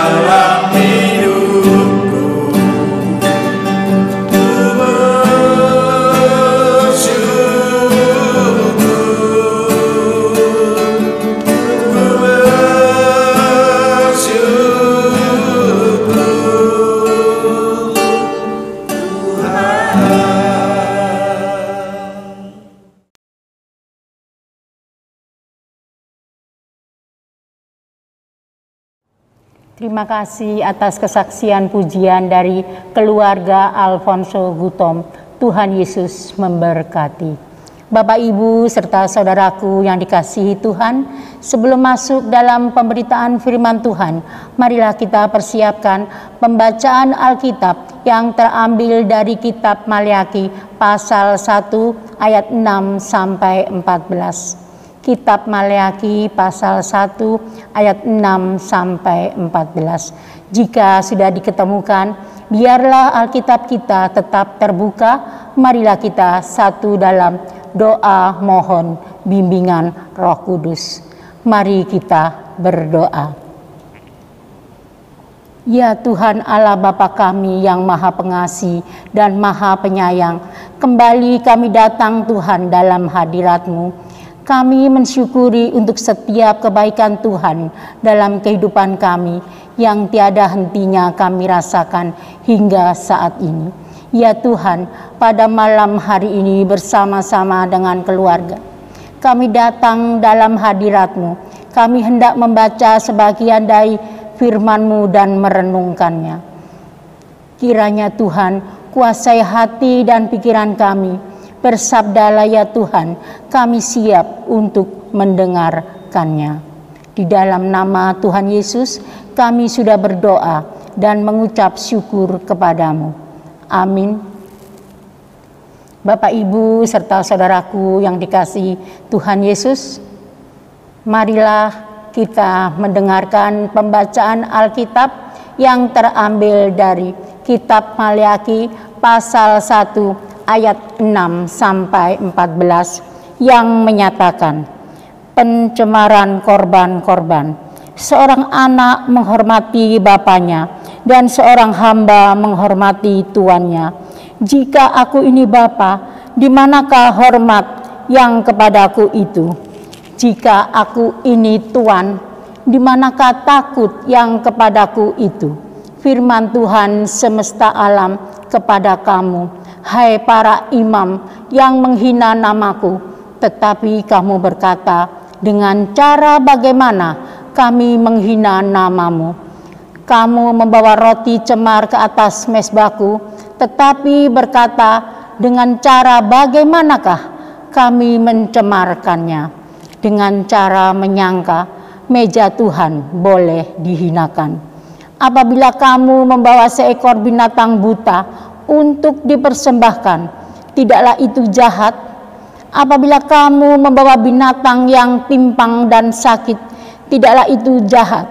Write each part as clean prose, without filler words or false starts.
dalam hidupku. Terima kasih atas kesaksian pujian dari keluarga Alfonso Gutom. Tuhan Yesus memberkati. Bapak, Ibu, serta saudaraku yang dikasihi Tuhan, sebelum masuk dalam pemberitaan firman Tuhan, marilah kita persiapkan pembacaan Alkitab yang terambil dari kitab Maleakhi pasal 1 ayat 6 sampai 14. Kitab Maleakhi pasal 1 ayat 6 sampai 14. Jika sudah diketemukan, biarlah Alkitab kita tetap terbuka. Marilah kita satu dalam doa mohon bimbingan Roh Kudus. Mari kita berdoa. Ya Tuhan Allah Bapa kami yang Maha Pengasih dan Maha Penyayang, kembali kami datang Tuhan dalam hadirat-Mu. Kami mensyukuri untuk setiap kebaikan Tuhan dalam kehidupan kami yang tiada hentinya kami rasakan hingga saat ini. Ya Tuhan, pada malam hari ini bersama-sama dengan keluarga, kami datang dalam hadirat-Mu. Kami hendak membaca sebagian dari firman-Mu dan merenungkannya. Kiranya Tuhan kuasai hati dan pikiran kami. Bersabdalah ya Tuhan, kami siap untuk mendengarkannya. Di dalam nama Tuhan Yesus, kami sudah berdoa dan mengucap syukur kepadamu. Amin. Bapak, Ibu, serta saudaraku yang dikasihi Tuhan Yesus, marilah kita mendengarkan pembacaan Alkitab yang terambil dari kitab Maleakhi pasal 1 ayat 6 sampai 14 yang menyatakan pencemaran korban-korban. Seorang anak menghormati bapaknya dan seorang hamba menghormati tuannya. Jika aku ini bapa, di manakah hormat yang kepadaku itu? Jika aku ini tuan, di manakah takut yang kepadaku itu? Firman Tuhan semesta alam kepada kamu, hai para imam yang menghina namaku, tetapi kamu berkata, dengan cara bagaimana kami menghina namamu? Kamu membawa roti cemar ke atas mezbahku, tetapi berkata, dengan cara bagaimanakah kami mencemarkannya? Dengan cara menyangka meja Tuhan boleh dihinakan. Apabila kamu membawa seekor binatang buta untuk dipersembahkan, tidaklah itu jahat? Apabila kamu membawa binatang yang pimpang dan sakit, tidaklah itu jahat?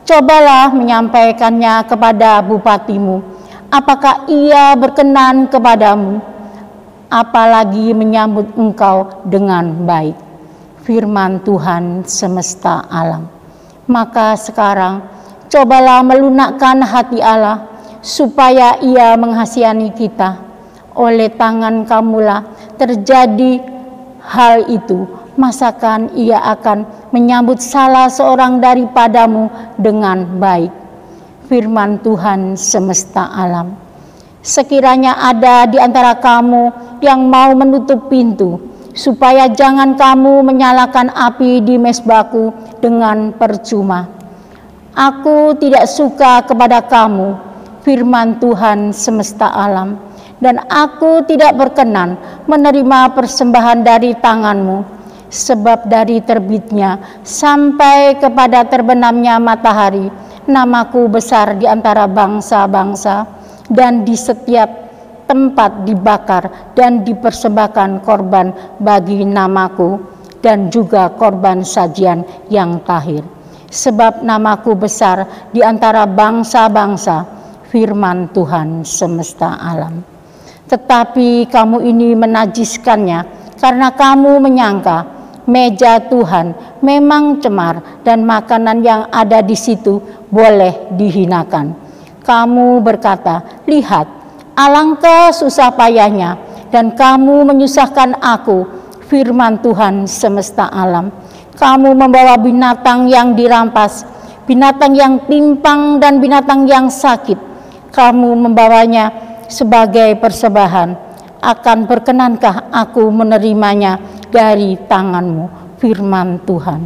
Cobalah menyampaikannya kepada bupatimu. Apakah ia berkenan kepadamu? Apalagi menyambut engkau dengan baik. Firman Tuhan semesta alam. Maka sekarang cobalah melunakkan hati Allah, supaya ia menghasihani kita. Oleh tangan kamulah terjadi hal itu. Masakan ia akan menyambut salah seorang daripadamu dengan baik. Firman Tuhan semesta alam. Sekiranya ada di antara kamu yang mau menutup pintu, supaya jangan kamu menyalakan api di mezbahku dengan percuma. Aku tidak suka kepada kamu, firman Tuhan semesta alam, dan aku tidak berkenan menerima persembahan dari tanganmu, sebab dari terbitnya sampai kepada terbenamnya matahari, namaku besar di antara bangsa-bangsa, dan di setiap tempat dibakar dan dipersembahkan korban bagi namaku, dan juga korban sajian yang tahir. Sebab namaku besar di antara bangsa-bangsa, firman Tuhan semesta alam. Tetapi kamu ini menajiskannya, karena kamu menyangka meja Tuhan memang cemar dan makanan yang ada di situ boleh dihinakan. Kamu berkata, lihat, alangkah susah payahnya dan kamu menyusahkan aku, firman Tuhan semesta alam. Kamu membawa binatang yang dirampas, binatang yang timpang dan binatang yang sakit. Kamu membawanya sebagai persembahan. Akan berkenankah aku menerimanya dari tanganmu, firman Tuhan.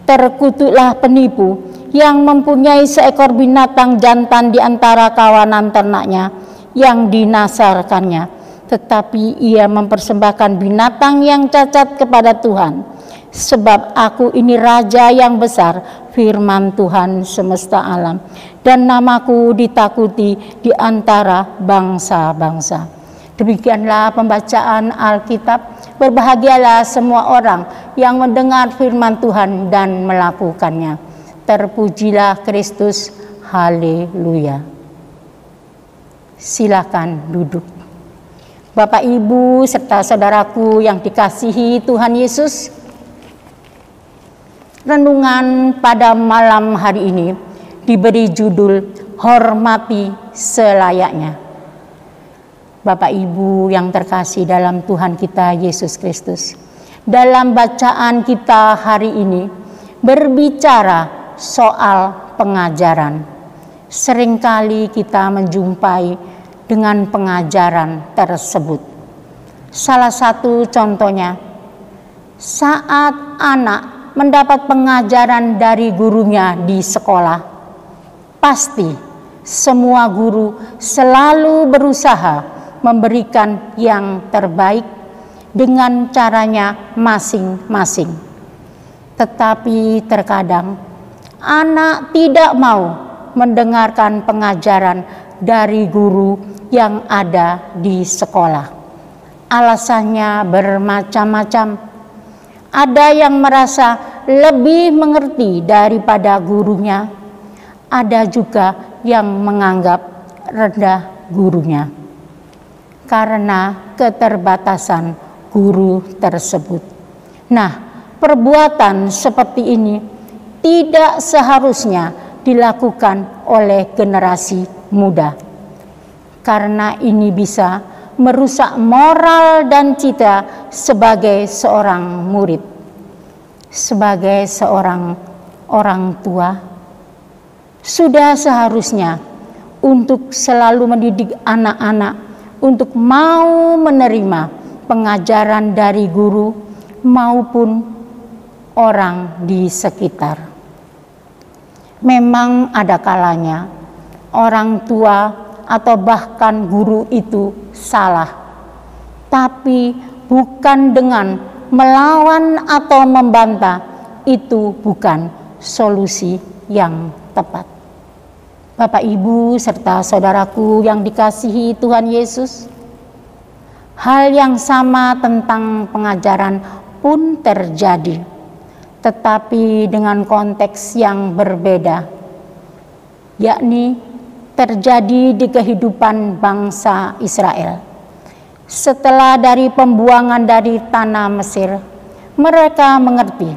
Terkutuklah penipu yang mempunyai seekor binatang jantan di antara kawanan ternaknya yang dinasarkannya, tetapi ia mempersembahkan binatang yang cacat kepada Tuhan. Sebab aku ini raja yang besar, firman Tuhan semesta alam, dan namaku ditakuti di antara bangsa-bangsa. Demikianlah pembacaan Alkitab. Berbahagialah semua orang yang mendengar firman Tuhan dan melakukannya. Terpujilah Kristus. Haleluya. Silakan duduk. Bapak, Ibu, serta saudaraku yang dikasihi Tuhan Yesus, renungan pada malam hari ini diberi judul Hormati Selayaknya. Bapak Ibu yang terkasih dalam Tuhan kita Yesus Kristus, dalam bacaan kita hari ini berbicara soal pengajaran. Seringkali kita menjumpai dengan pengajaran tersebut. Salah satu contohnya, saat anak mendapat pengajaran dari gurunya di sekolah, pasti semua guru selalu berusaha memberikan yang terbaik dengan caranya masing-masing. Tetapi terkadang anak tidak mau mendengarkan pengajaran dari guru yang ada di sekolah. Alasannya bermacam-macam. Ada yang merasa lebih mengerti daripada gurunya. Ada juga yang menganggap rendah gurunya karena keterbatasan guru tersebut. Nah, perbuatan seperti ini tidak seharusnya dilakukan oleh generasi muda, karena ini bisa merusak moral dan citra sebagai seorang murid. Sebagai seorang orang tua, sudah seharusnya untuk selalu mendidik anak-anak untuk mau menerima pengajaran dari guru maupun orang di sekitar. Memang ada kalanya orang tua atau bahkan guru itu salah, tapi bukan dengan melawan atau membantah. Itu bukan solusi yang tepat. Bapak, Ibu, serta saudaraku yang dikasihi Tuhan Yesus, hal yang sama tentang pengajaran pun terjadi, tetapi dengan konteks yang berbeda, yakni terjadi di kehidupan bangsa Israel. Setelah dari pembuangan dari tanah Mesir, mereka mengerti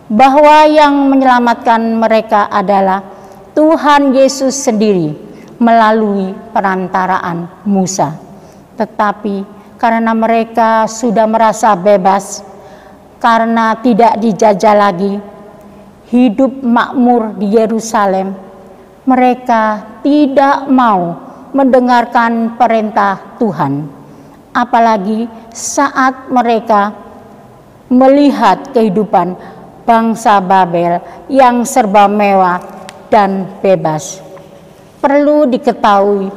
bahwa yang menyelamatkan mereka adalah Tuhan Yesus sendiri melalui perantaraan Musa. Tetapi karena mereka sudah merasa bebas, karena tidak dijajah lagi, hidup makmur di Yerusalem, mereka tidak mau mendengarkan perintah Tuhan. Apalagi saat mereka melihat kehidupan bangsa Babel yang serba mewah dan bebas. Perlu diketahui,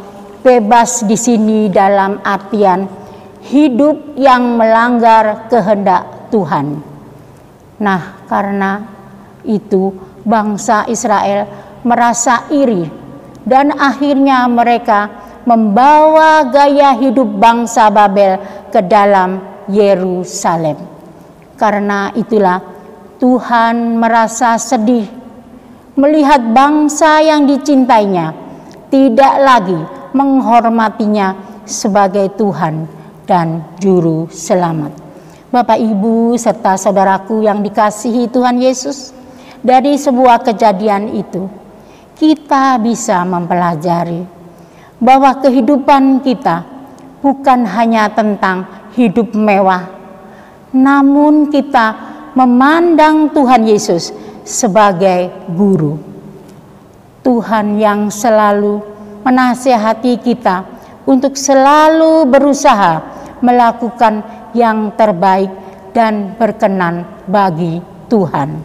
bebas di sini dalam artian hidup yang melanggar kehendak Tuhan. Nah, karena itu bangsa Israel merasa iri dan akhirnya mereka membawa gaya hidup bangsa Babel ke dalam Yerusalem. Karena itulah Tuhan merasa sedih melihat bangsa yang dicintainya tidak lagi menghormatinya sebagai Tuhan dan Juru Selamat. Bapak, Ibu, serta saudaraku yang dikasihi Tuhan Yesus, dari sebuah kejadian itu kita bisa mempelajari bahwa kehidupan kita bukan hanya tentang hidup mewah, namun kita memandang Tuhan Yesus sebagai guru. Tuhan yang selalu menasihati kita untuk selalu berusaha melakukan yang terbaik dan berkenan bagi Tuhan.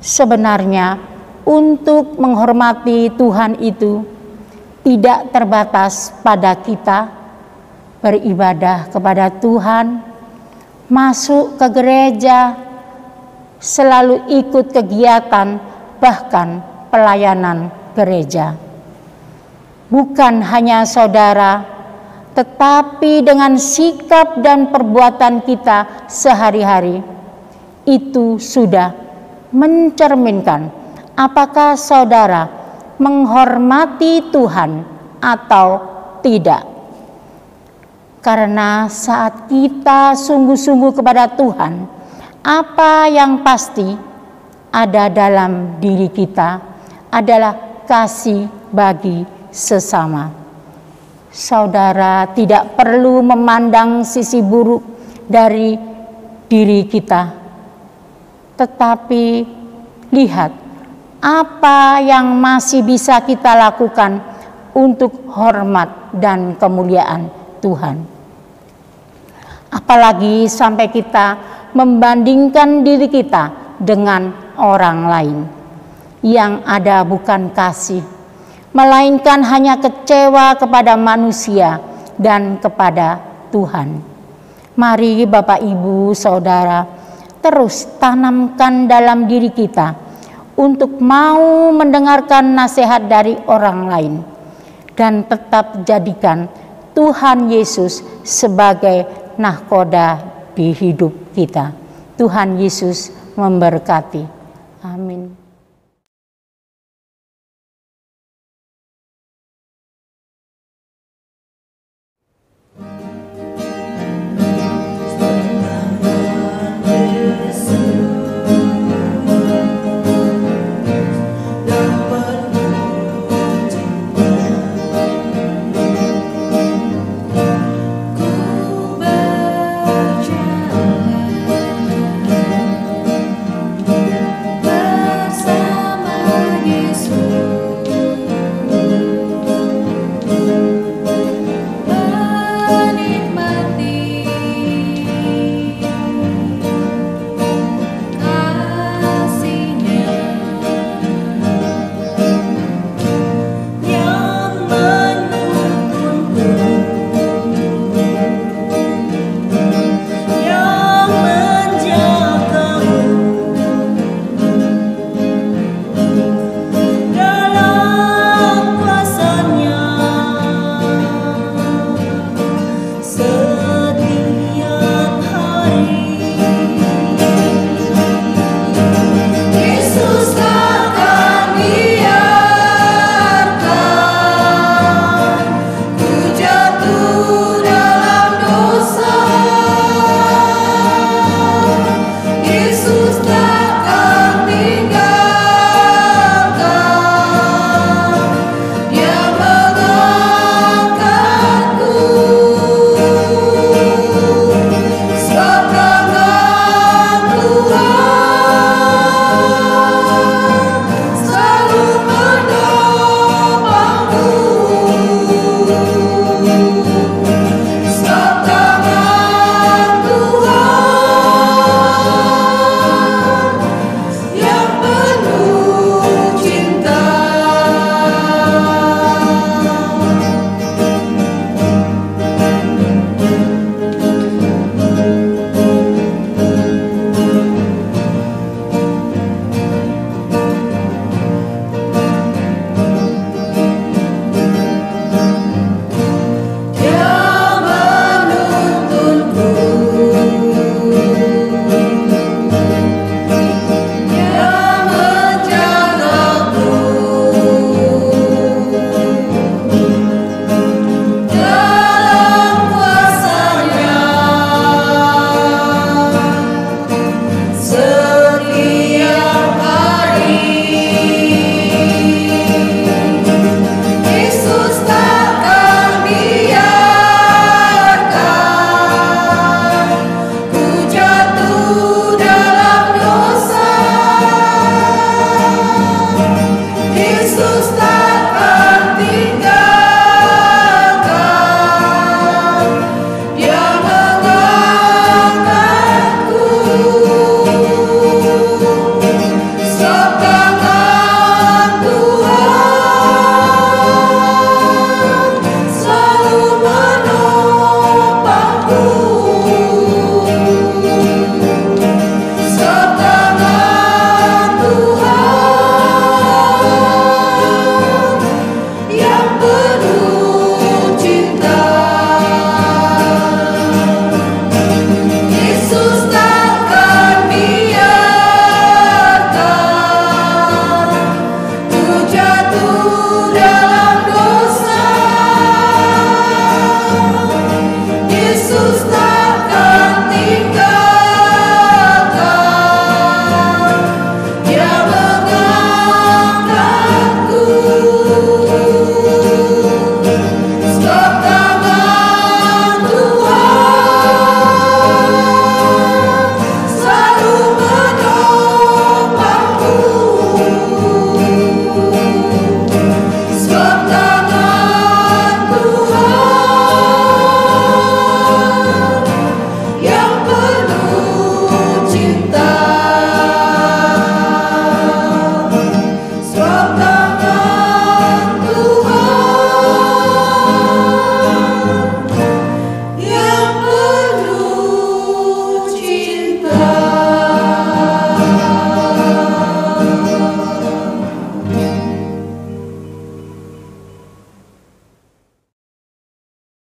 Sebenarnya untuk menghormati Tuhan itu tidak terbatas pada kita beribadah kepada Tuhan, masuk ke gereja, selalu ikut kegiatan, bahkan pelayanan gereja. Bukan hanya saudara, tetapi dengan sikap dan perbuatan kita sehari-hari, itu sudah mencerminkan apakah saudara menghormati Tuhan atau tidak. Karena saat kita sungguh-sungguh kepada Tuhan, apa yang pasti ada dalam diri kita adalah kasih bagi sesama. Saudara tidak perlu memandang sisi buruk dari diri kita, tetapi lihat apa yang masih bisa kita lakukan untuk hormat dan kemuliaan Tuhan. Apalagi sampai kita membandingkan diri kita dengan orang lain. Yang ada bukan kasih, melainkan hanya kecewa kepada manusia dan kepada Tuhan. Mari Bapak, Ibu, Saudara, terus tanamkan dalam diri kita untuk mau mendengarkan nasihat dari orang lain dan tetap jadikan Tuhan Yesus sebagai nahkoda di hidup kita. Tuhan Yesus memberkati.